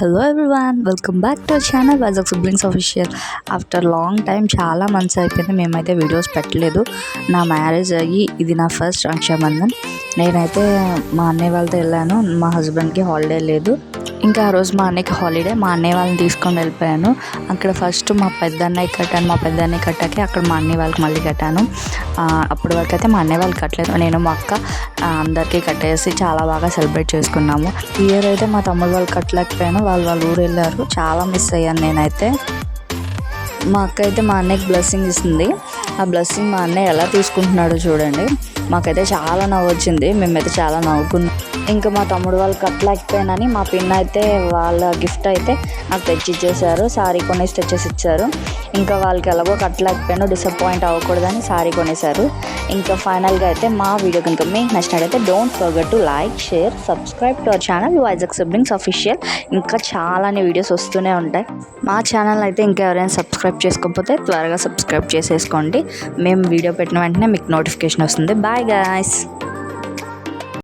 Hello everyone, welcome back to our channel Vizag siblings official. After long time చాలా months అయిపోయింది మేమైతే videos పెట్టలేదు. నా మ్యారేజ్ అయ్యి ఇది నా ఫస్ట్ రక్షాబంధన్. నేనైతే మా అన్నయ్య వాళ్ళతో వెళ్ళాను. మా హస్బెండ్కి హాలిడే లేదు. ఇంకా ఆ రోజు మా అన్నయ్యకి హాలిడే. మా అన్నయ్య వాళ్ళని తీసుకొని వెళ్ళిపోయాను. అక్కడ ఫస్ట్ మా పెద్దన్నయ్య కట్టాను. మా పెద్దన్నయ్య కట్టాకే అక్కడ మా అన్నయ్య వాళ్ళకి మళ్ళీ కట్టాను. అప్పటి వరకు అయితే మా అన్నయ్య వాళ్ళకి కట్టలేదు. నేను మా అక్క అందరికీ కట్టేసి చాలా బాగా సెలబ్రేట్ చేసుకున్నాము. ఈ ఇయర్ అయితే మా తమ్ముడు వాళ్ళు కట్టలేకపోయాను. వాళ్ళ ఊరు వెళ్ళారు. చాలా మిస్ అయ్యాను నేనైతే. మా అక్క అయితే మా అన్నయ్యకి బ్లెస్సింగ్ ఇస్తుంది. ఆ బ్లెస్సింగ్ మా అన్నయ్య ఎలా తీసుకుంటున్నాడో చూడండి. మాకైతే చాలా నవ్వు వచ్చింది. మేమైతే చాలా నవ్వుకున్నాం. ఇంకా మా తమ్ముడు వాళ్ళు కట్టలేకపోయానని మా పిన్న అయితే వాళ్ళ గిఫ్ట్ అయితే నాకు తెచ్చిచ్చేసారు. సారీ కొనేసి తెచ్చేసి ఇచ్చారు. ఇంకా వాళ్ళకి ఎలాగో కట్టలేకపోయాను, డిసప్పాయింట్ అవ్వకూడదని సారీ కొనేసారు. ఇంకా ఫైనల్గా అయితే మా వీడియో కనుక మీకు నచ్చినట్టయితే don't forget to like, share, subscribe to our channel Vizag siblings official. ఇంకా చాలానే వీడియోస్ వస్తూనే ఉంటాయి. మా ఛానల్ అయితే ఇంకా ఎవరైనా సబ్స్క్రైబ్ చేసుకోకపోతే త్వరగా సబ్స్క్రైబ్ చేసేసుకోండి. మేము వీడియో పెట్టిన వెంటనే మీకు నోటిఫికేషన్ వస్తుంది. Bye guys.